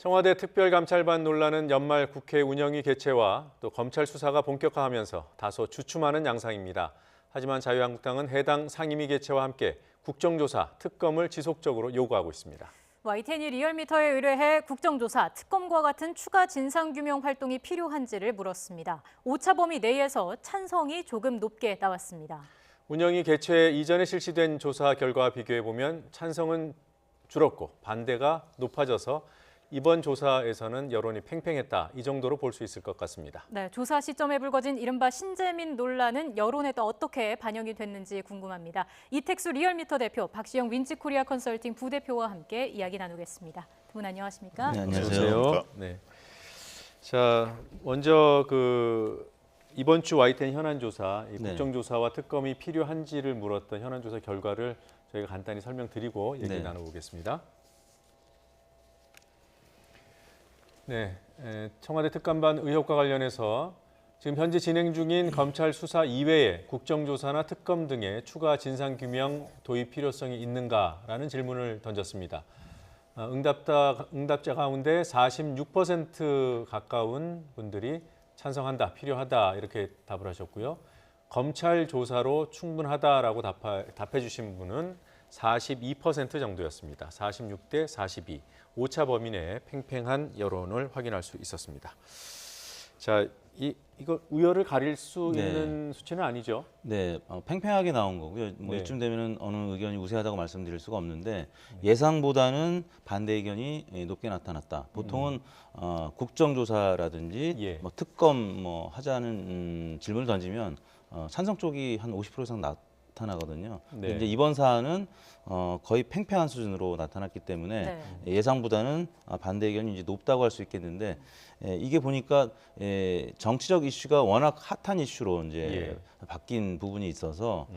청와대 특별감찰반 논란은 연말 국회 운영위 개최와 또 검찰 수사가 본격화하면서 다소 주춤하는 양상입니다. 하지만 자유한국당은 해당 상임위 개최와 함께 국정조사, 특검을 지속적으로 요구하고 있습니다. YTN이 리얼미터에 의뢰해 국정조사, 특검과 같은 추가 진상규명 활동이 필요한지를 물었습니다. 오차 범위 내에서 찬성이 조금 높게 나왔습니다. 운영위 개최 이전에 실시된 조사 결과와 비교해보면 찬성은 줄었고 반대가 높아져서 이번 조사에서는 여론이 팽팽했다, 이 정도로 볼 수 있을 것 같습니다. 네, 조사 시점에 불거진 이른바 신재민 논란은 여론에 또 어떻게 반영이 됐는지 궁금합니다. 이택수 리얼미터 대표, 박시영 윈치코리아 컨설팅 부대표와 함께 이야기 나누겠습니다. 두 분 안녕하십니까? 네, 안녕하세요. 네. 자, 먼저 이번 주 YTN 현안조사, 국정조사와 특검이 필요한지를 물었던 현안조사 결과를 저희가 간단히 설명드리고 얘기 나눠보겠습니다. 네, 청와대 특감반 의혹과 관련해서 지금 현재 진행 중인 검찰 수사 이외에 국정조사나 특검 등의 추가 진상규명 도입 필요성이 있는가라는 질문을 던졌습니다. 응답자 가운데 46% 가까운 분들이 찬성한다, 필요하다 이렇게 답을 하셨고요. 검찰 조사로 충분하다라고 답해 주신 분은 42% 정도였습니다. 46대 42. 오차 범위 내에 팽팽한 여론을 확인할 수 있었습니다. 자, 이거 우열을 가릴 수 있는 수치는 아니죠? 네, 팽팽하게 나온 거고요. 이쯤 되면은 어느 의견이 우세하다고 말씀드릴 수가 없는데 예상보다는 반대 의견이 높게 나타났다. 보통은 국정조사라든지 특검 하자는 질문을 던지면 찬성 쪽이 한 50% 이상 나타나거든요. 이제 이번 사안은 거의 팽팽한 수준으로 나타났기 때문에 예상보다는 반대 의견이 이제 높다고 할 수 있겠는데 이게 보니까 정치적 이슈가 워낙 핫한 이슈로 이제 바뀐 부분이 있어서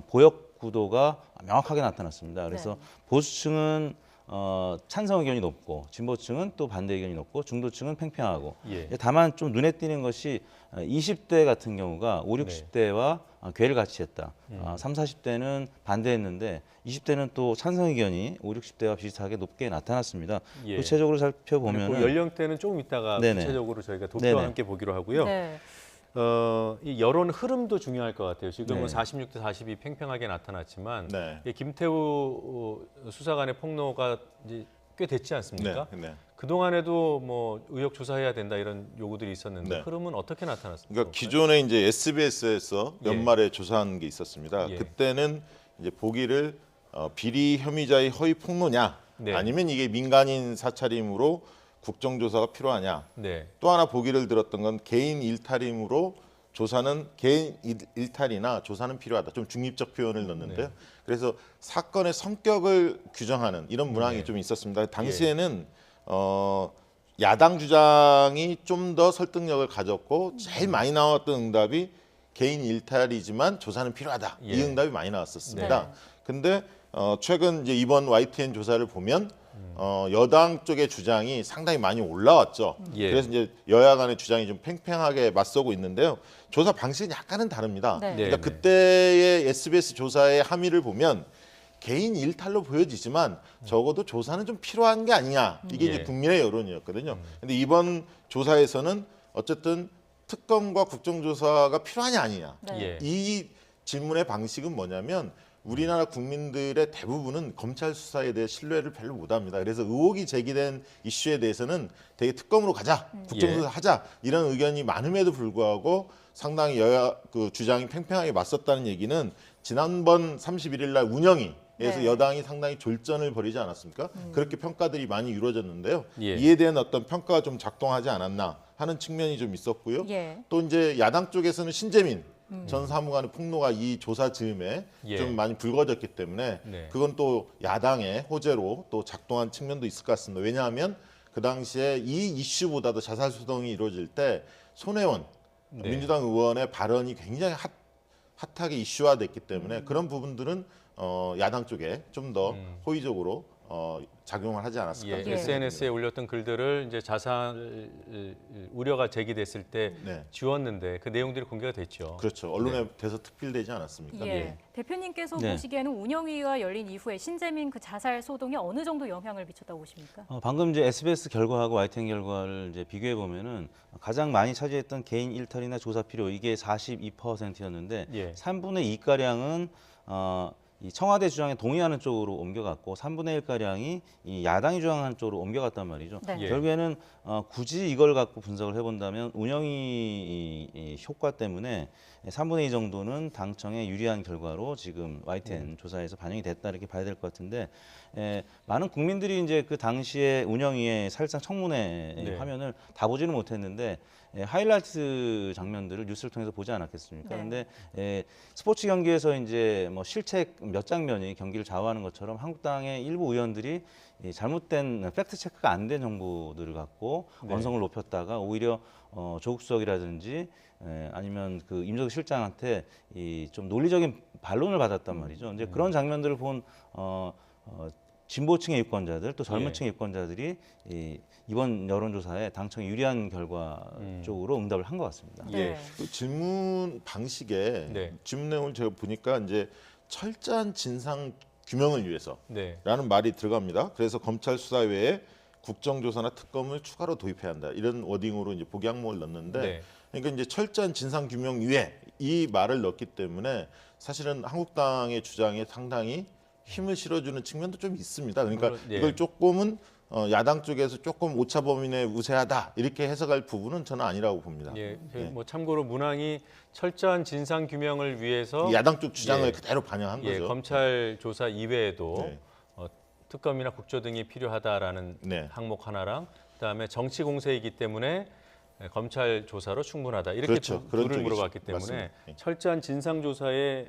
보역 구도가 명확하게 나타났습니다. 그래서 보수층은 찬성 의견이 높고 진보층은 또 반대 의견이 높고 중도층은 팽팽하고 다만 좀 눈에 띄는 것이 20대 같은 경우가 5, 60대와 궤를 같이 했다. 3, 40대는 반대했는데 20대는 또 찬성 의견이 5, 60대와 비슷하게 높게 나타났습니다. 구체적으로 살펴보면 연령대는 조금 이따가 구체적으로 저희가 도표와 함께 보기로 하고요. 이 여론 흐름도 중요할 것 같아요. 지금은 46대 42 팽팽하게 나타났지만 김태우 수사관의 폭로가 이제 꽤 됐지 않습니까? 그동안에도 뭐 의혹 조사해야 된다 이런 요구들이 있었는데 흐름은 어떻게 나타났습니까? 그러니까 기존에 이제 SBS에서 연말에 조사한 게 있었습니다. 그때는 이제 보기를 비리 혐의자의 허위 폭로냐 아니면 이게 민간인 사찰임으로 국정조사가 필요하냐. 또 하나 보기를 들었던 건 개인 일탈임으로 조사는 개인 일탈이나 조사는 필요하다. 좀 중립적 표현을 넣는데요. 그래서 사건의 성격을 규정하는 이런 문항이 좀 있었습니다. 당시에는 야당 주장이 좀 더 설득력을 가졌고 제일 많이 나왔던 응답이 개인 일탈이지만 조사는 필요하다. 이 응답이 많이 나왔었습니다. 근데 최근 이제 이번 YTN 조사를 보면 여당 쪽의 주장이 상당히 많이 올라왔죠. 그래서 이제 여야 간의 주장이 좀 팽팽하게 맞서고 있는데요. 조사 방식은 약간은 다릅니다. 그러니까 그때의 SBS 조사의 함의를 보면 개인 일탈로 보여지지만 적어도 조사는 좀 필요한 게 아니냐. 이게 이제 국민의 여론이었거든요. 근데 이번 조사에서는 어쨌든 특검과 국정조사가 필요하냐 아니냐. 이 질문의 방식은 뭐냐면 우리나라 국민들의 대부분은 검찰 수사에 대해 신뢰를 별로 못합니다. 그래서 의혹이 제기된 이슈에 대해서는 되게 특검으로 가자, 국정조사 하자 이런 의견이 많음에도 불구하고 상당히 여야 주장이 팽팽하게 맞섰다는 얘기는 지난번 31일 날 운영위에서 여당이 상당히 졸전을 벌이지 않았습니까? 그렇게 평가들이 많이 이루어졌는데요. 이에 대한 어떤 평가가 좀 작동하지 않았나 하는 측면이 좀 있었고요. 또 이제 야당 쪽에서는 신재민 전 사무관의 폭로가 이 조사 즈음에 좀 많이 불거졌기 때문에 그건 또 야당의 호재로 또 작동한 측면도 있을 것 같습니다. 왜냐하면 그 당시에 이 이슈보다도 자살 소동이 이루어질 때 손혜원 민주당 의원의 발언이 굉장히 핫하게 이슈화됐기 때문에 그런 부분들은 야당 쪽에 좀 더 호의적으로 작용을 하지 않았을까. 예, SNS에 올렸던 글들을 이제 자살 우려가 제기됐을 때 네. 지웠는데 그 내용들이 공개가 됐죠. 그렇죠. 언론에 대서특필되지 않았습니까? 예. 예. 대표님께서 네. 보시기에는 운영위가 열린 이후에 신재민 그 자살 소동에 어느 정도 영향을 미쳤다고 보십니까? 방금 이제 SBS 결과하고 YTN 결과를 이제 비교해 보면은 가장 많이 차지했던 개인 일탈이나 조사 필요 이게 42%였는데 예. 3분의 2 가량은 이 청와대 주장에 동의하는 쪽으로 옮겨갔고 3분의 1 가량이 이 야당이 주장하는 쪽으로 옮겨갔단 말이죠. 네. 예. 결국에는 굳이 이걸 갖고 분석을 해본다면 운영이 이 효과 때문에 3분의 2 정도는 당청에 유리한 결과로 지금 YTN 조사에서 반영이 됐다 이렇게 봐야 될 것 같은데 많은 국민들이 이제 그 당시에 운영위의 사실상 청문회 네. 화면을 다 보지는 못했는데 하이라이트 장면들을 뉴스를 통해서 보지 않았겠습니까? 네. 근데 스포츠 경기에서 이제 뭐 실책 몇 장면이 경기를 좌우하는 것처럼 한국당의 일부 의원들이 이 잘못된 팩트 체크가 안 된 정보들을 갖고 네. 언성을 높였다가 오히려 조국 수석이라든지 아니면 그 임종석 실장한테 이 좀 논리적인 반론을 받았단 말이죠. 이제 그런 장면들을 본 진보층의 유권자들 또 젊은층의 유권자들이 이번 여론조사에 당청이 유리한 결과 쪽으로 응답을 한 것 같습니다. 예. 그 질문 방식에 네. 질문 내용을 제가 보니까 이제 철저한 진상 규명을 위해서라는 네. 말이 들어갑니다. 그래서 검찰 수사 외에 국정조사나 특검을 추가로 도입해야 한다. 이런 워딩으로 이제 복양목을 넣는데 네. 그러니까 이제 철저한 진상 규명 위에 이 말을 넣기 때문에 사실은 한국당의 주장에 상당히 힘을 실어주는 측면도 좀 있습니다. 그러니까 예. 이걸 조금은 야당 쪽에서 조금 오차 범위 내에 우세하다 이렇게 해석할 부분은 저는 아니라고 봅니다. 예, 네. 뭐 참고로 문항이 철저한 진상 규명을 위해서 야당 쪽 주장을 예. 그대로 반영한 예, 거죠. 검찰 조사 이외에도 네. 특검이나 국조 등이 필요하다라는 네. 항목 하나랑 그다음에 정치 공세이기 때문에 검찰 조사로 충분하다 이렇게 그렇죠. 그런 둘을 쪽이죠. 물어봤기 때문에 맞습니다. 예. 철저한 진상 조사에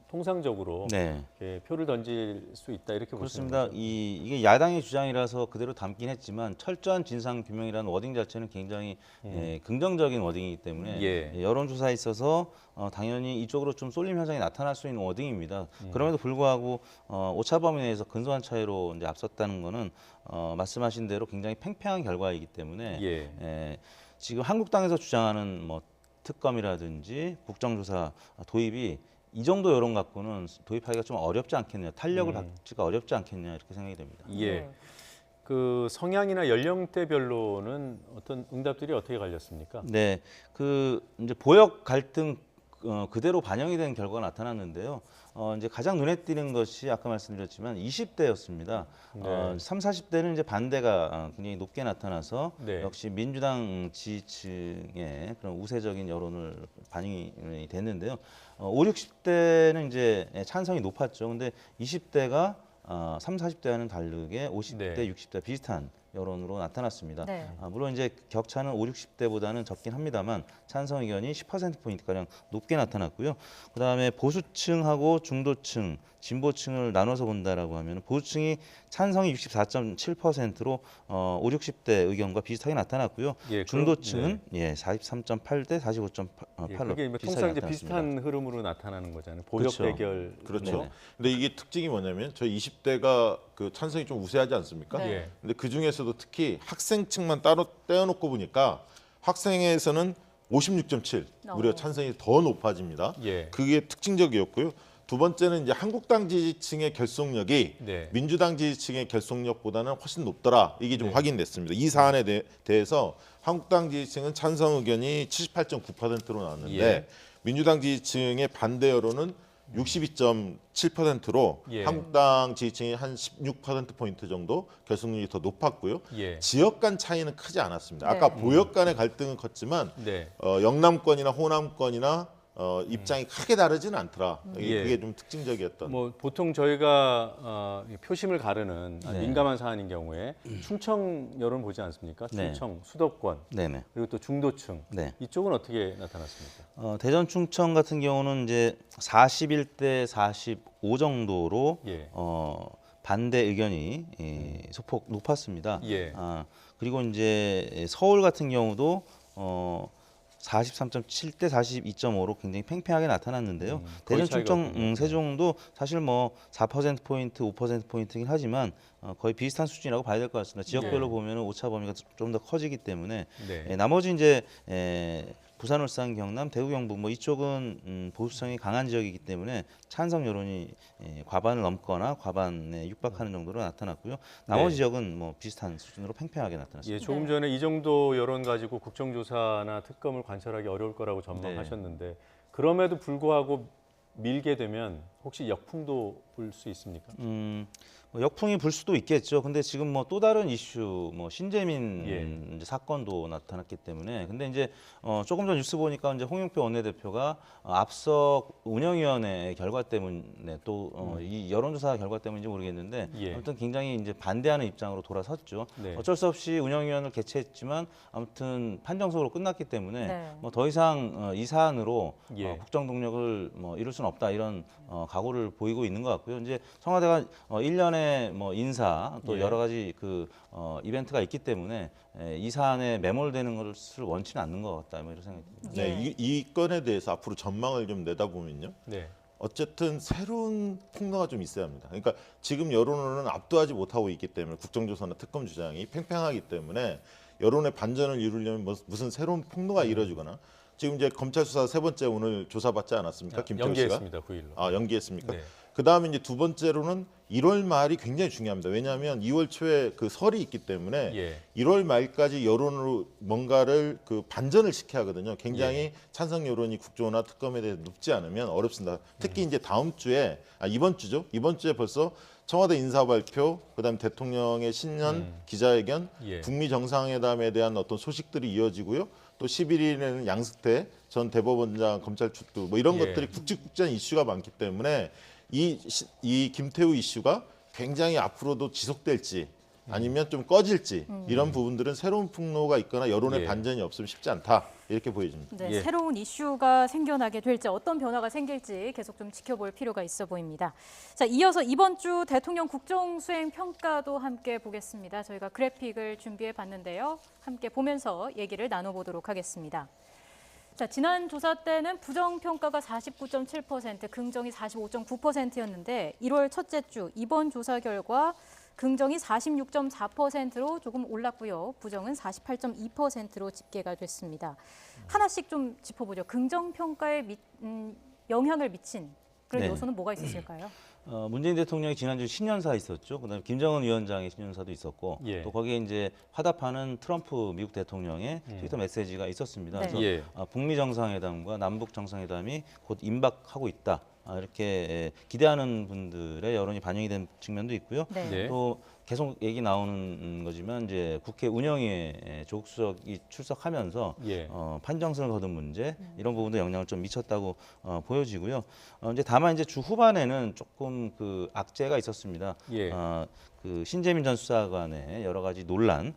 통상적으로 네. 표를 던질 수 있다 이렇게 보시는 그렇습니다. 거죠. 이게 야당의 주장이라서 그대로 담긴 했지만 철저한 진상 규명이라는 워딩 자체는 굉장히 긍정적인 워딩이기 때문에 예. 여론조사에 있어서 당연히 이쪽으로 좀 쏠림 현상이 나타날 수 있는 워딩입니다. 그럼에도 불구하고 오차 범위 내에서 근소한 차이로 이제 앞섰다는 것은 말씀하신 대로 굉장히 팽팽한 결과이기 때문에 예. 지금 한국당에서 주장하는 뭐 특검이라든지 국정조사 도입이 이 정도 여론 갖고는 도입하기가 좀 어렵지 않겠냐, 탄력을 받기가 어렵지 않겠냐 이렇게 생각이 됩니다. 예. 네. 그 성향이나 연령대별로는 어떤 응답들이 어떻게 갈렸습니까? 네, 그 이제 보역 갈등 그대로 반영이 된 결과가 나타났는데요. 이제 가장 눈에 띄는 것이 아까 말씀드렸지만 20대였습니다. 네. 3, 40대는 이제 반대가 굉장히 높게 나타나서 네. 역시 민주당 지지층의 그런 우세적인 여론을 반영이 됐는데요. 5, 60대는 이제 찬성이 높았죠. 근데 20대가 3, 40대와는 다르게 50대, 네. 60대 비슷한 여론으로 나타났습니다. 네. 물론 이제 격차는 5, 60대보다는 적긴 합니다만 찬성 의견이 10%포인트 가량 높게 나타났고요. 그다음에 보수층하고 중도층, 진보층을 나눠서 본다라고 하면 보수층이 찬성이 64.7%로 5, 60대 의견과 비슷하게 나타났고요. 예, 중도층은 43.8대 45.8로 예, 그게 뭐 통상 이제 비슷한 흐름으로 나타나는 거잖아요. 보역 그렇죠. 대결. 그렇죠. 네네. 근데 이게 특징이 뭐냐면 저희 20대가 그 찬성이 좀 우세하지 않습니까? 네. 예. 근데 그 중에서도 특히 학생층만 따로 떼어놓고 보니까 학생에서는 56.7 무려 찬성이 더 높아집니다. 예. 그게 특징적이었고요. 두 번째는 이제 한국당 지지층의 결속력이 네. 민주당 지지층의 결속력보다는 훨씬 높더라. 이게 좀 네. 확인됐습니다. 이 사안에 대해서 한국당 지지층은 찬성 의견이 78.9%로 나왔는데 예. 민주당 지지층의 반대 여론은 62.7%로 예. 한국당 지지층이 한 16%포인트 정도 결속력이 더 높았고요. 예. 지역 간 차이는 크지 않았습니다. 네. 아까 보역 간의 갈등은 컸지만 네. 영남권이나 호남권이나 입장이 크게 다르지는 않더라. 예. 그게 좀 특징적이었던. 뭐 보통 저희가 표심을 가르는 네. 민감한 사안인 경우에 충청 여론 보지 않습니까? 네. 충청, 수도권 네네. 그리고 또 중도층 네. 이쪽은 어떻게 나타났습니까? 대전 충청 같은 경우는 이제 41대 45 정도로 예. 반대 의견이 소폭 높았습니다. 예. 그리고 이제 서울 같은 경우도 43.7대 42.5로 굉장히 팽팽하게 나타났는데요. 거의 대전, 차이가 충청, 없군요. 세종도 사실 뭐 4%포인트, 5%포인트긴 하지만 거의 비슷한 수준이라고 봐야 될 것 같습니다. 지역별로 네. 보면 오차 범위가 좀 더 커지기 때문에 네. 나머지 이제 부산, 울산, 경남, 대구, 경북 뭐 이쪽은 보수성이 강한 지역이기 때문에 찬성 여론이 과반을 넘거나 과반에 육박하는 정도로 나타났고요. 나머지 네. 지역은 뭐 비슷한 수준으로 팽팽하게 나타났습니다. 예, 조금 네. 전에 이 정도 여론 가지고 국정조사나 특검을 관찰하기 어려울 거라고 전망하셨는데 그럼에도 불구하고 밀게 되면 혹시 역풍도 불 수 있습니까? 뭐 역풍이 불 수도 있겠죠. 근데 지금 뭐 또 다른 이슈, 뭐 신재민 예. 이제 사건도 나타났기 때문에, 근데 이제 조금 전 뉴스 보니까 이제 홍영표 원내대표가 앞서 운영위원회 결과 때문에 또 이 여론조사 결과 때문인지 모르겠는데 예. 아무튼 굉장히 이제 반대하는 입장으로 돌아섰죠. 네. 어쩔 수 없이 운영위원회를 개최했지만 아무튼 판정석으로 끝났기 때문에 네. 뭐 더 이상 이 사안으로 예. 국정 동력을 뭐 이룰 수는 없다 이런 각오를 보이고 있는 것 같고요. 이제 청와대가 1년에 뭐 인사 또 예. 여러 가지 이벤트가 있기 때문에 이 사안에 매몰되는 것을 원치는 않는 것 같다 뭐 이런 생각이 듭니다. 예. 네, 이 건에 대해서 앞으로 전망을 좀 내다보면요. 네. 어쨌든 새로운 폭로가 좀 있어야 합니다. 그러니까 지금 여론은 압도하지 못하고 있기 때문에 국정조사나 특검 주장이 팽팽하기 때문에 여론의 반전을 이루려면 무슨 새로운 폭로가 이루어지거나 지금 이제 검찰 수사 세 번째 오늘 조사받지 않았습니까? 김태우 씨가? 연기했습니다. 9일로. 아, 연기했습니까? 네. 그다음에 이제 두 번째로는 1월 말이 굉장히 중요합니다. 왜냐하면 2월 초에 그 설이 있기 때문에 예. 1월 말까지 여론으로 뭔가를 그 반전을 시켜야 하거든요. 굉장히 예. 찬성 여론이 국조나 특검에 대해 높지 않으면 어렵습니다. 특히 음. 이제 다음 주에 이번 주죠. 이번 주에 벌써 청와대 인사 발표, 그다음에 대통령의 신년 기자회견, 예. 북미 정상회담에 대한 어떤 소식들이 이어지고요. 또 11일에는 양승태 전 대법원장 검찰 출두 뭐 이런 예. 것들이 굵직굵직한 이슈가 많기 때문에 이 김태우 이슈가 굉장히 앞으로도 지속될지 아니면 좀 꺼질지 이런 부분들은 새로운 풍로가 있거나 여론의 예. 반전이 없으면 쉽지 않다 이렇게 보여집니다. 네, 예. 새로운 이슈가 생겨나게 될지 어떤 변화가 생길지 계속 좀 지켜볼 필요가 있어 보입니다. 자, 이어서 이번 주 대통령 국정수행 평가도 함께 보겠습니다. 저희가 그래픽을 준비해 봤는데요. 함께 보면서 얘기를 나눠보도록 하겠습니다. 자, 지난 조사 때는 부정평가가 49.7%, 긍정이 45.9%였는데 1월 첫째 주 이번 조사 결과 긍정이 46.4%로 조금 올랐고요. 부정은 48.2%로 집계가 됐습니다. 하나씩 좀 짚어보죠. 긍정평가에 영향을 미친 그런 네. 요소는 뭐가 있으실까요? 문재인 대통령이 지난주 신년사 있었죠. 그다음에 김정은 위원장의 신년사도 있었고 예. 또 거기에 이제 화답하는 트럼프 미국 대통령의 트위터 메시지가 있었습니다. 네. 그래서 예. 북미 정상회담과 남북 정상회담이 곧 임박하고 있다. 이렇게 기대하는 분들의 여론이 반영이 된 측면도 있고요. 네. 네. 또 계속 얘기 나오는 거지만 이제 국회 운영위에 조국 수석이 출석하면서 예. 판정승을 거둔 문제 이런 부분도 영향을 좀 미쳤다고 보여지고요. 이제 다만 이제 주 후반에는 조금 그 악재가 있었습니다. 예. 그 신재민 전 수사관의 여러 가지 논란,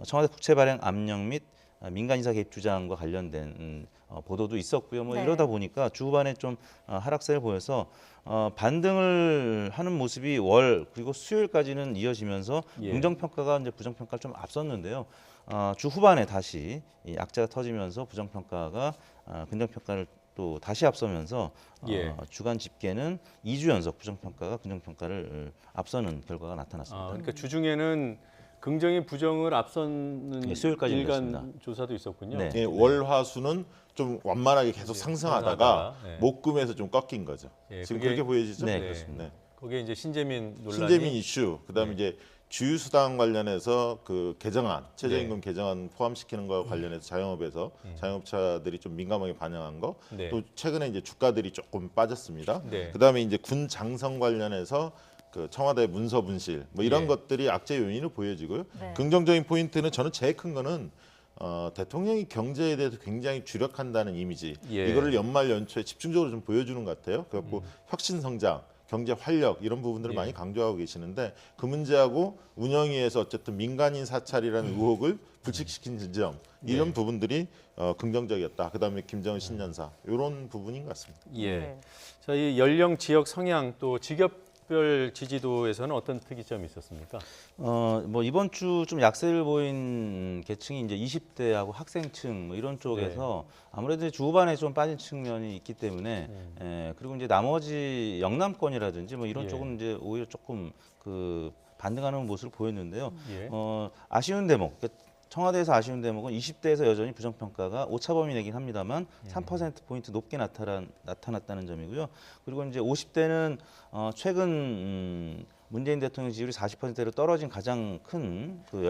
청와대 국채 발행 압력 및 민간 인사 개입 주장과 관련된 보도도 있었고요. 뭐 네. 이러다 보니까 주 후반에 좀 하락세를 보여서 반등을 하는 모습이 월 그리고 수요일까지는 이어지면서 예. 긍정평가가 이제 부정평가를 좀 앞섰는데요. 주 후반에 다시 이 악재가 터지면서 부정평가가 긍정평가를 또 다시 앞서면서 예. 주간 집계는 2주 연속 부정평가가 긍정평가를 앞서는 결과가 나타났습니다. 그러니까 주중에는 긍정이 부정을 앞서는 네, 수요일까지 일간 그랬습니다. 조사도 있었군요. 네. 예, 월화수는 좀 완만하게 계속 상승하다가 네. 목금에서 좀 꺾인 거죠. 예, 지금 그게- 그렇게 보여지죠? 네, 그렇습니다. 네. 거기에 이제 신재민 논란이 신재민 이슈, 그다음에 네. 이제 주유수당 관련해서 그 개정안, 네. 최저임금 개정안 포함시키는 거 관련해서 자영업에서 자영업자들이 좀 민감하게 반영한 거, 네. 또 최근에 이제 주가들이 조금 빠졌습니다. 네. 그다음에 이제 군 장성 관련해서 그 청와대 문서 분실 뭐 이런 예. 것들이 악재 요인을 보여지고요. 네. 긍정적인 포인트는 저는 제일 큰 거는 대통령이 경제에 대해서 굉장히 주력한다는 이미지 예. 이거를 연말 연초에 집중적으로 좀 보여주는 것 같아요. 그래갖고 혁신 성장, 경제 활력 이런 부분들을 예. 많이 강조하고 계시는데 그 문제하고 운영위에서 어쨌든 민간인 사찰이라는 의혹을 불식시킨 지점 이런 네. 부분들이 긍정적이었다. 그다음에 김정은 신년사 이런 부분인 것 같습니다. 예. 네. 자, 이 연령, 지역, 성향 또 직업별 지지도에서는 어떤 특이점이 있었습니까? 뭐 이번 주 좀 약세를 보인 계층이 이제 20대하고 학생층 뭐 이런 쪽에서 아무래도 주 후반에 좀 빠진 측면이 있기 때문에 그리고 이제 나머지 영남권이라든지 뭐 이런 예. 쪽은 이제 오히려 조금 그 반등하는 모습을 보였는데요. 예. 아쉬운 대목, 그러니까 청와대에서 아쉬운 대목은 20대에서 여전히 부정평가가 오차범위 내긴 합니다만 3%포인트 높게 나타났다는 점이고요. 그리고 이제 50대는 최근 문재인 대통령 지지율이 40%로 떨어진 가장 큰 그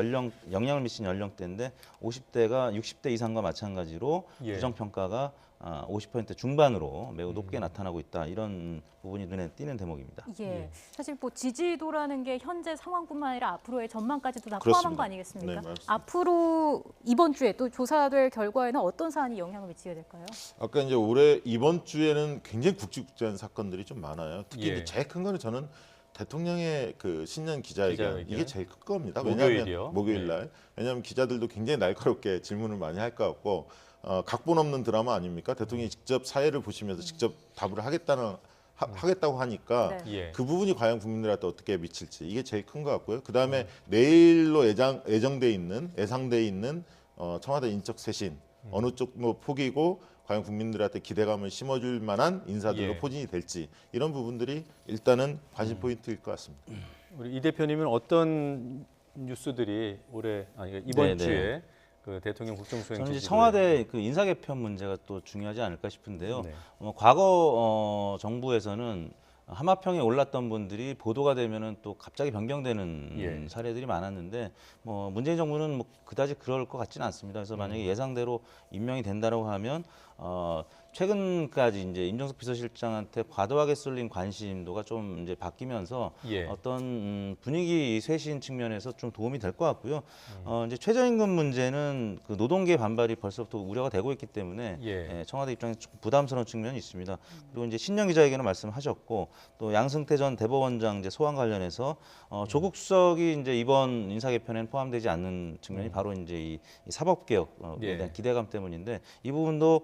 영향을 미친 연령대인데 50대가 60대 이상과 마찬가지로 예. 부정평가가 50% 중반으로 매우 높게 나타나고 있다. 이런 부분이 눈에 띄는 대목입니다. 예. 사실 뭐 지지도라는 게 현재 상황뿐만 아니라 앞으로의 전망까지도 다 그렇습니다. 포함한 거 아니겠습니까? 네, 맞습니다. 앞으로 이번 주에 또 조사될 결과에는 어떤 사안이 영향을 미치게 될까요? 아까 이제 올해 이번 주에는 굉장히 굵직굵직한 사건들이 좀 많아요. 특히 예. 이제 제일 큰 거는 저는 대통령의 그 신년 기자회견 기자회견. 이게 제일 큰 겁니다. 목요일이요? 왜냐하면 목요일 날 왜냐하면 기자들도 굉장히 날카롭게 질문을 많이 할 것 같고 각본 없는 드라마 아닙니까? 대통령이 직접 사회를 보시면서 직접 답을 하겠다고 하니까 네. 예. 그 부분이 과연 국민들한테 어떻게 미칠지 이게 제일 큰 것 같고요. 그 다음에 내일로 예정돼 있는 청와대 인적 쇄신 어느 쪽도 포기고 과연 국민들한테 기대감을 심어줄 만한 인사들로 예. 포진이 될지 이런 부분들이 일단은 관심 포인트일 것 같습니다. 우리 이 대표님은 어떤 뉴스들이 이번 네, 주에 네. 그 대통령 국정수행 저는 이제 지지도에- 청와대 그 인사 개편 문제가 또 중요하지 않을까 싶은데요. 네. 과거 정부에서는 하마평에 올랐던 분들이 보도가 되면은 또 갑자기 변경되는 예. 사례들이 많았는데 뭐 문재인 정부는 뭐 그다지 그럴 것 같지는 않습니다. 그래서 만약에 예상대로 임명이 된다고 하면 최근까지 이제 임종석 비서실장한테 과도하게 쏠린 관심도가 좀 이제 바뀌면서 예. 어떤 분위기 쇄신 측면에서 좀 도움이 될 것 같고요. 이제 최저임금 문제는 그 노동계 반발이 벌써부터 우려가 되고 있기 때문에 예. 청와대 입장에서 조금 부담스러운 측면이 있습니다. 그리고 이제 신년 기자회견을 말씀하셨고 또 양승태 전 대법원장 이제 소환 관련해서 조국 수석이 이제 이번 인사 개편에는 포함되지 않는 측면이 바로 이제 이 사법개혁에 예. 대한 기대감 때문인데 이 부분도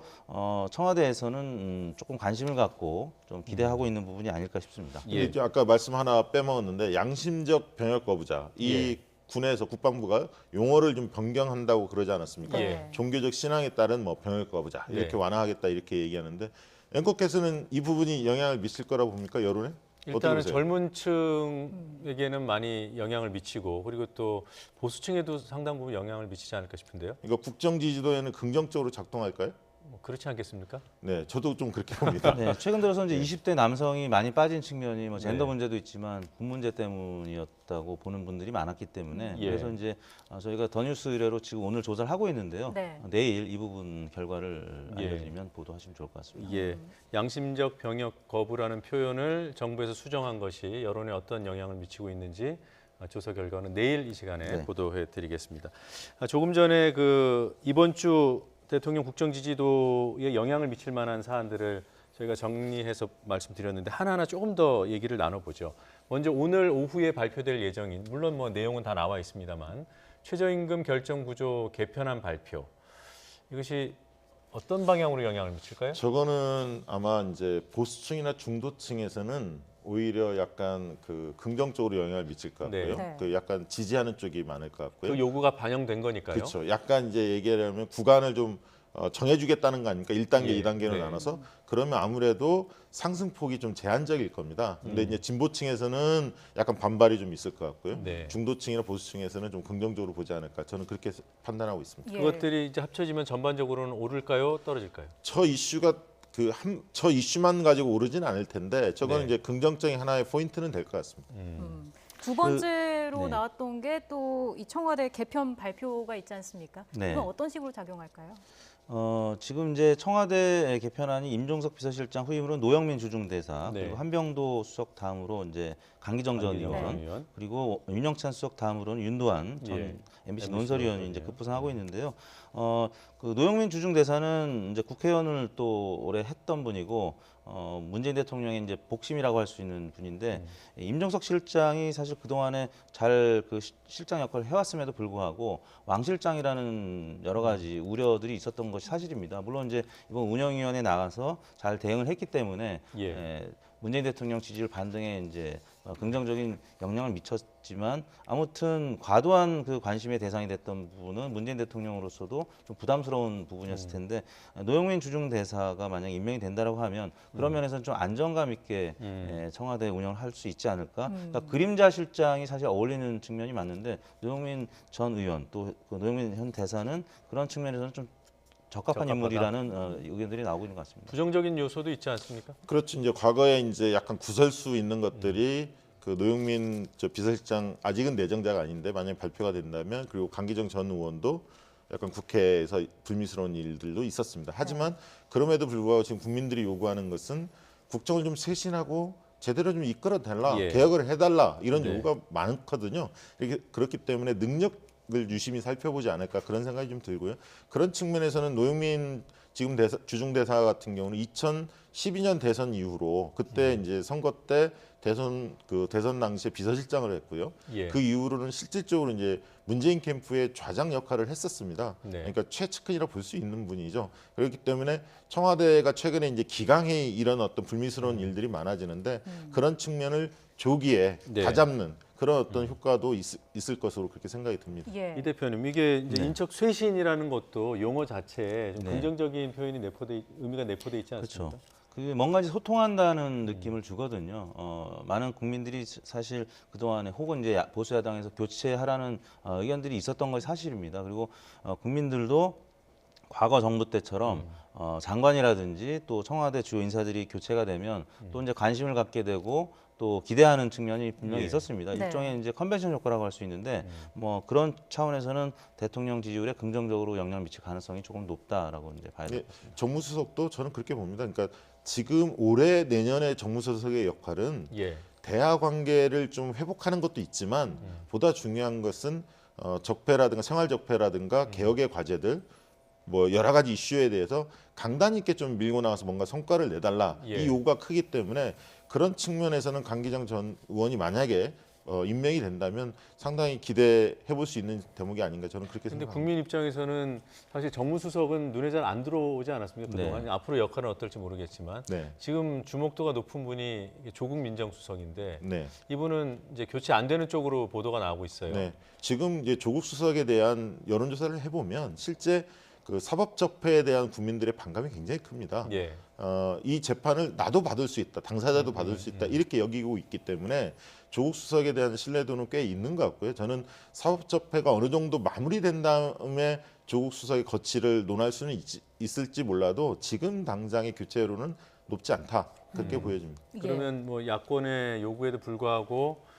청와대에서는 조금 관심을 갖고 좀 기대하고 있는 부분이 아닐까 싶습니다. 예. 근데 이제 아까 말씀 하나 빼먹었는데 양심적 병역 거부자 이 예. 군에서 국방부가 용어를 좀 변경한다고 그러지 않았습니까? 예. 종교적 신앙에 따른 뭐 병역 거부자 이렇게 네. 완화하겠다 이렇게 얘기하는데 앵커께서는 이 부분이 영향을 미칠 거라고 봅니까 여론에? 어떻게 일단은 보세요? 젊은 층에게는 많이 영향을 미치고 그리고 또 보수층에도 상당 부분 영향을 미치지 않을까 싶은데요. 이거 국정 지지도에는 긍정적으로 작동할까요? 뭐 그렇지 않겠습니까? 네, 저도 좀 그렇게 봅니다. 네, 최근 들어서 이제 20대 남성이 많이 빠진 측면이 뭐 젠더 네. 문제도 있지만 군 문제 때문이었다고 보는 분들이 많았기 때문에 예. 그래서 이제 저희가 더 뉴스 의뢰로 지금 오늘 조사를 하고 있는데요. 네. 내일 이 부분 결과를 예. 알려드리면 보도하시면 좋을 것 같습니다. 예, 양심적 병역 거부라는 표현을 정부에서 수정한 것이 여론에 어떤 영향을 미치고 있는지 조사 결과는 내일 이 시간에 네. 보도해드리겠습니다. 조금 전에 그 이번 주 대통령 국정 지지도에 영향을 미칠 만한 사안들을 저희가 정리해서 말씀드렸는데 하나하나 조금 더 얘기를 나눠보죠. 먼저 오늘 오후에 발표될 예정인, 물론 뭐 내용은 다 나와 있습니다만 최저임금 결정 구조 개편안 발표. 이것이 어떤 방향으로 영향을 미칠까요? 저거는 아마 이제 보수층이나 중도층에서는 오히려 약간 그 긍정적으로 영향을 미칠 것 같고요. 네. 그 약간 지지하는 쪽이 많을 것 같고요. 그 요구가 반영된 거니까요. 그렇죠. 약간 이제 얘기하려면 구간을 좀 정해주겠다는 거 아닙니까? 1단계, 예, 2단계로 네. 나눠서 그러면 아무래도 상승폭이 좀 제한적일 겁니다. 근데 이제 진보층에서는 약간 반발이 좀 있을 것 같고요. 네. 중도층이나 보수층에서는 좀 긍정적으로 보지 않을까. 저는 그렇게 판단하고 있습니다. 예. 그것들이 이제 합쳐지면 전반적으로는 오를까요? 떨어질까요? 저 이슈가 저 이슈만 가지고 오르진 않을 텐데 저거는 네. 이제 긍정적인 하나의 포인트는 될 것 같습니다. 두 번째로 네. 나왔던 게 또 이 청와대 개편 발표가 있지 않습니까? 네. 이건 어떤 식으로 작용할까요? 지금 이제 청와대 개편안이 임종석 비서실장 후임으로 노영민 주중대사 네. 그리고 한병도 수석 다음으로 이제 강기정 전 강기정 의원 의원. 그리고 윤영찬 수석 다음으로는 윤도한 전 예. MBC MBC 논설위원이 이제 논설위원. 급부상하고 있는데요. 그 노영민 주중대사는 이제 국회의원을 또 오래 했던 분이고 문재인 대통령의 이제 복심이라고 할 수 있는 분인데 임종석 실장이 사실 그 동안에 잘 그 실장 역할을 해왔음에도 불구하고 왕 실장이라는 여러 가지 우려들이 있었던 것이 사실입니다. 물론 이제 이번 운영위원회 나가서 잘 대응을 했기 때문에 예. 문재인 대통령 지지율 반등에 이제 긍정적인 영향을 미쳤지만 아무튼 과도한 그 관심의 대상이 됐던 부분은 문재인 대통령으로서도 좀 부담스러운 부분이었을 텐데 노영민 주중 대사가 만약 임명이 된다라고 하면 그런 면에서는 좀 안정감 있게 청와대 운영을 할 수 있지 않을까. 그러니까 그림자 실장이 사실 어울리는 측면이 맞는데 노영민 전 의원 또 그 노영민 현 대사는 그런 측면에서는 좀 적합한 인물이라는 의견들이 나오고 있는 것 같습니다. 부정적인 요소도 있지 않습니까? 그렇죠. 이제 과거에 이제 약간 구설수 있는 것들이 그 노영민 비서실장 아직은 내정자가 아닌데 만약 발표가 된다면 그리고 강기정 전 의원도 약간 국회에서 불미스러운 일들도 있었습니다. 하지만 그럼에도 불구하고 지금 국민들이 요구하는 것은 국정을 좀 쇄신하고 제대로 좀 이끌어달라, 예. 개혁을 해달라 이런 네. 요구가 많거든요. 그렇기 때문에 능력을 유심히 살펴보지 않을까 그런 생각이 좀 들고요. 그런 측면에서는 노영민 지금 주중 대사 같은 경우는 2012년 대선 이후로 그때 이제 선거 때 대선 당시에 비서실장을 했고요. 예. 그 이후로는 실질적으로 이제 문재인 캠프의 좌장 역할을 했었습니다. 네. 그러니까 최측근이라 볼 수 있는 분이죠. 그렇기 때문에 청와대가 최근에 이제 기강회의 이런 어떤 불미스러운 일들이 많아지는데 그런 측면을 조기에 네. 다잡는 그런 어떤 효과도 있을 것으로 그렇게 생각이 듭니다. 예. 이 대표님, 이게 이제 네. 인적 쇄신이라는 것도 용어 자체에 좀 네. 긍정적인 표현이 의미가 내포돼 있지 않습니까? 그렇죠. 그게 뭔가지 소통한다는 느낌을 주거든요. 많은 국민들이 사실 그동안에 혹은 이제 보수 야당에서 교체하라는 의견들이 있었던 것이 사실입니다. 그리고 국민들도 과거 정부 때처럼 장관이라든지 또 청와대 주요 인사들이 교체가 되면 또 이제 관심을 갖게 되고 또 기대하는 측면이 분명히 예. 있었습니다. 네. 일종의 이제 컨벤션 효과라고 할 수 있는데 뭐 그런 차원에서는 대통령 지지율에 긍정적으로 영향을 미칠 가능성이 조금 높다라고 이제 봐야 될 예, 것 같습니다. 정무수석도 저는 그렇게 봅니다. 그러니까 지금 올해 내년에 정무수석의 역할은 예. 대화 관계를 좀 회복하는 것도 있지만 보다 중요한 것은 적폐라든가 생활 적폐라든가 개혁의 과제들 뭐 여러 가지 이슈에 대해서 강단 있게 좀 밀고 나가서 뭔가 성과를 내달라 예. 이 요구가 크기 때문에 그런 측면에서는 강기정 전 의원이 만약에 임명이 된다면 상당히 기대해 볼 수 있는 대목이 아닌가 저는 그렇게 근데 생각합니다. 국민 입장에서는 사실 정무수석은 눈에 잘 안 들어오지 않았습니까? 그동안 네. 앞으로 역할은 어떨지 모르겠지만 네, 지금 주목도가 높은 분이 조국 민정수석인데 네. 이분은 이제 교체 안 되는 쪽으로 보도가 나오고 있어요. 네, 지금 이제 조국 수석에 대한 여론조사를 해보면 실제 그 사법적폐에 대한 국민들의 반감이 굉장히 큽니다. 예. 이 재판을 나도 받을 수 있다, 당사자도 받을 수 있다 이렇게 여기고 있기 때문에 조국 수석에 대한 신뢰도는 꽤 있는 것 같고요. 저는 사법적폐가 어느 정도 마무리된 다음에 조국 수석의 거취를 논할 수는 있을지 몰라도 지금 당장의 교체로는 높지 않다 그렇게 보여집니다. 예. 그러면 뭐 야권의 요구에도 불구하고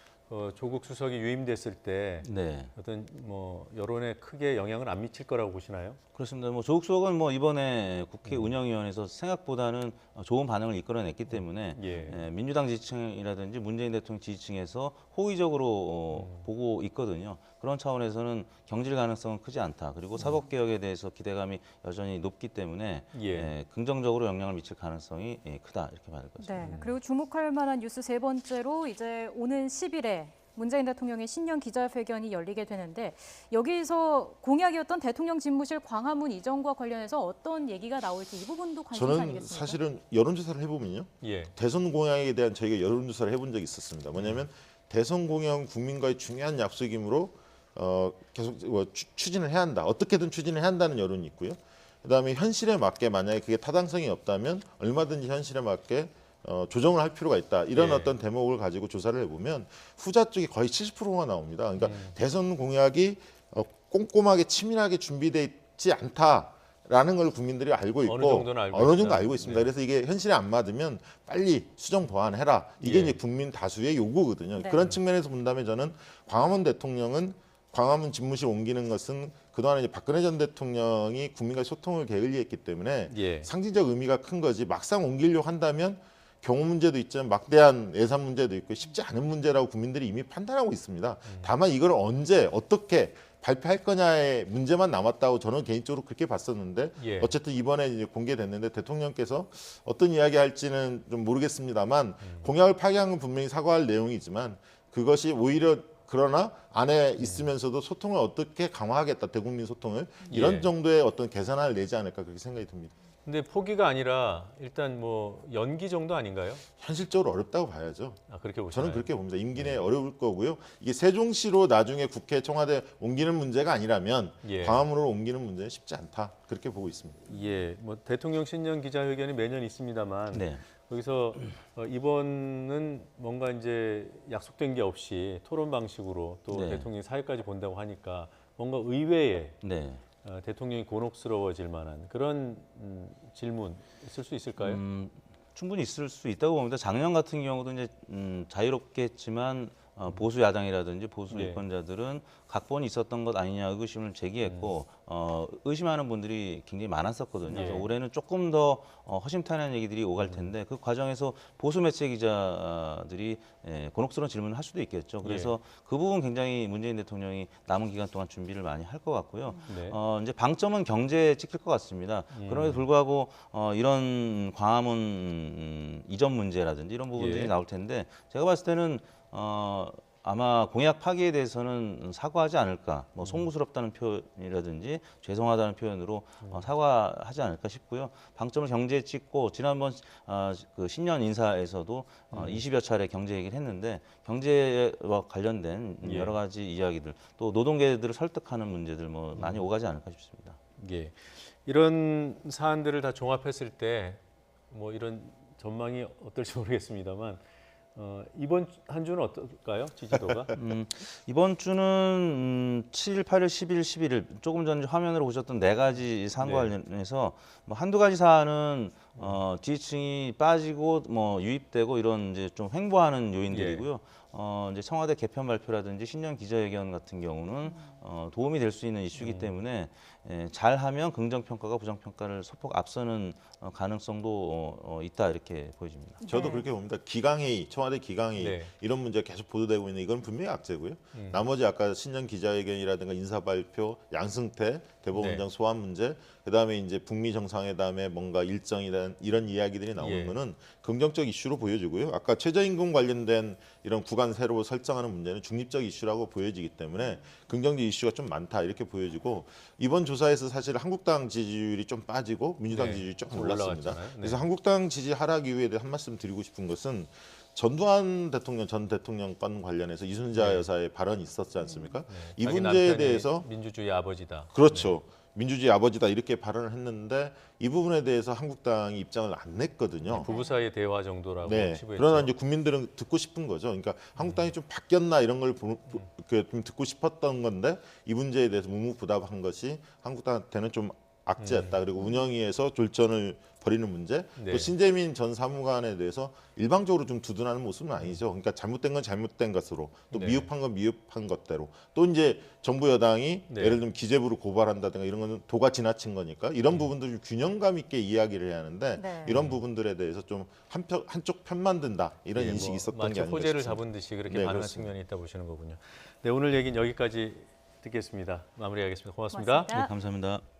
조국 수석이 유임됐을 때 네. 어떤 뭐 여론에 크게 영향을 안 미칠 거라고 보시나요? 그렇습니다. 뭐 조국 수석은 뭐 이번에 국회 운영위원회에서 생각보다는 좋은 반응을 이끌어냈기 때문에 예. 민주당 지지층이라든지 문재인 대통령 지지층에서 호의적으로 보고 있거든요. 그런 차원에서는 경질 가능성은 크지 않다. 그리고 사법 개혁에 대해서 기대감이 여전히 높기 때문에 예. 긍정적으로 영향을 미칠 가능성이 크다 이렇게 봐야 될 것 같습니다. 네. 그리고 주목할 만한 뉴스 세 번째로 이제 오는 10일에 문재인 대통령의 신년 기자회견이 열리게 되는데 여기서 공약이었던 대통령 집무실 광화문 이전과 관련해서 어떤 얘기가 나올지 이 부분도 관심사 저는 아니겠습니까? 사실은 여론조사를 해보면요. 예. 대선 공약에 대한 저희가 여론조사를 해본 적이 있었습니다. 뭐냐면 대선 공약은 국민과의 중요한 약속이므로 계속 추진을 해야 한다. 어떻게든 추진을 해야 한다는 여론이 있고요. 그다음에 현실에 맞게 만약에 그게 타당성이 없다면 얼마든지 현실에 맞게 조정을 할 필요가 있다. 이런 예. 어떤 대목을 가지고 조사를 해보면 후자 쪽이 거의 70%가 나옵니다. 그러니까 대선 공약이 꼼꼼하게 치밀하게 준비되어 있지 않다라는 걸 국민들이 알고 있고 어느 정도는 알고 어느 정도 있다. 알고 있습니다. 네. 그래서 이게 현실에 안 맞으면 빨리 수정 보완해라. 이게 예. 이제 국민 다수의 요구거든요. 네. 그런 측면에서 본다면 저는 광화문 대통령은 광화문 집무실 옮기는 것은 그동안 이제 박근혜 전 대통령이 국민과 소통을 게을리했기 때문에 예. 상징적 의미가 큰 거지 막상 옮기려고 한다면 경호 문제도 있지만 막대한 예산 문제도 있고 쉽지 않은 문제라고 국민들이 이미 판단하고 있습니다. 다만 이걸 언제 어떻게 발표할 거냐의 문제만 남았다고 저는 개인적으로 그렇게 봤었는데 예. 어쨌든 이번에 이제 공개됐는데 대통령께서 어떤 이야기 할지는 좀 모르겠습니다만 공약을 파기한 건 분명히 사과할 내용이지만 그것이 오히려 그러나 안에 있으면서도 소통을 어떻게 강화하겠다 대국민 소통을 이런 예. 정도의 어떤 개선안을 내지 않을까 그렇게 생각이 듭니다. 근데 포기가 아니라 일단 뭐 연기 정도 아닌가요? 현실적으로 어렵다고 봐야죠. 아, 그렇게 보시나요? 저는 그렇게 봅니다. 임기 내에 어려울 거고요. 이게 세종시로 나중에 국회, 청와대 옮기는 문제가 아니라면 예. 광화문으로 옮기는 문제는 쉽지 않다. 그렇게 보고 있습니다. 예, 뭐 대통령 신년 기자회견이 매년 있습니다만 네. 거기서 이번은 뭔가 이제 약속된 게 없이 토론 방식으로 또 네. 대통령이 사회까지 본다고 하니까 뭔가 의외의 네. 대통령이 곤혹스러워질 만한 그런 질문 있을 수 있을까요? 충분히 있을 수 있다고 봅니다. 작년 같은 경우도 이제 자유롭게 했지만 보수 야당이라든지 보수 네. 유권자들은 각본이 있었던 것 아니냐 의구심을 제기했고 의심하는 분들이 굉장히 많았었거든요. 예. 그래서 올해는 조금 더 허심탄회한 얘기들이 오갈 텐데 그 과정에서 보수 매체 기자들이 곤혹스러운 질문을 할 수도 있겠죠. 그래서 그 부분 굉장히 문재인 대통령이 남은 기간 동안 준비를 많이 할 것 같고요. 네. 이제 방점은 경제에 찍힐 것 같습니다. 그럼에도 불구하고 이런 광화문 이전 문제라든지 이런 부분들이 예. 나올 텐데 제가 봤을 때는 아마 공약 파기에 대해서는 사과하지 않을까, 뭐 송구스럽다는 표현이라든지 죄송하다는 표현으로 사과하지 않을까 싶고요. 방점을 경제에 찍고 지난번 그 신년 인사에서도 20여 차례 경제 얘기를 했는데 경제와 관련된 예. 여러 가지 이야기들, 또 노동계들을 설득하는 문제들 뭐 많이 오가지 않을까 싶습니다. 예, 이런 사안들을 다 종합했을 때 뭐 이런 전망이 어떨지 모르겠습니다만 이번 한 주는 어떨까요? 지지도가? 이번 주는 7일, 8일, 10일, 11일 조금 전 화면으로 보셨던 네 가지 사안과 네. 관련해서 뭐 한두 가지 사안은 지지층이 빠지고 뭐 유입되고 이런 이제 좀 횡보하는 요인들이고요. 이제 청와대 개편 발표라든지 신년 기자회견 같은 경우는 도움이 될 수 있는 이슈이기 때문에 잘하면 긍정 평가가 부정 평가를 소폭 앞서는 가능성도 있다 이렇게 보여집니다. 저도 네. 그렇게 봅니다. 기강회의, 청와대 기강회의 네. 이런 문제가 계속 보도되고 있는 이건 분명히 악재고요. 나머지 아까 신년 기자회견이라든가 인사발표, 양승태, 대법원장 네. 소환 문제, 그다음에 이제 북미 정상회담의 뭔가 일정이란 이런 이야기들이 나오는 예. 거는 긍정적 이슈로 보여지고요. 아까 최저임금 관련된 이런 구간 새로 설정하는 문제는 중립적 이슈라고 보여지기 때문에 긍정적 이슈가 좀 많다 이렇게 보여지고 이번 조사에서 사실 한국당 지지율이 좀 빠지고 민주당 네. 지지율이 조금 좀 올랐습니다. 올라갔잖아요. 네. 그래서 한국당 지지 하락 이유에 대해 한 말씀 드리고 싶은 것은 전두환 대통령 전 대통령 건 관련해서 이순자 네. 여사의 발언이 있었지 않습니까? 이 자기 문제에 남편이 대해서 민주주의 아버지다. 그렇죠. 민주주의 아버지다 이렇게 발언을 했는데 이 부분에 대해서 한국당이 입장을 안 냈거든요. 부부 사이의 대화 정도라고 네. 치부했죠. 그러나 이제 국민들은 듣고 싶은 거죠. 그러니까 한국당이 좀 바뀌었나 이런 걸 좀 듣고 싶었던 건데 이 문제에 대해서 묵묵부답한 것이 한국당한테는 좀 악재였다. 그리고 운영위에서 졸전을 벌이는 문제. 네. 또 신재민 전 사무관에 대해서 일방적으로 좀 두둔하는 모습은 아니죠. 그러니까 잘못된 건 잘못된 것으로 또 네. 미흡한 건 미흡한 것대로 또 이제 정부 여당이 네. 예를 들면 기재부를 고발한다든가 이런 거는 도가 지나친 거니까 이런 부분들을 균형감 있게 이야기를 해야 하는데 네. 이런 부분들에 대해서 좀 한쪽 편만 든다 이런 예, 인식이 뭐 있었던 마치 게 아닌가 호재를 싶습니다. 잡은 듯이 그렇게 네, 반응한 그렇습니다. 측면이 있다 보시는 거군요. 네, 오늘 얘기는 여기까지 듣겠습니다. 마무리하겠습니다. 고맙습니다. 고맙습니다. 네, 감사합니다.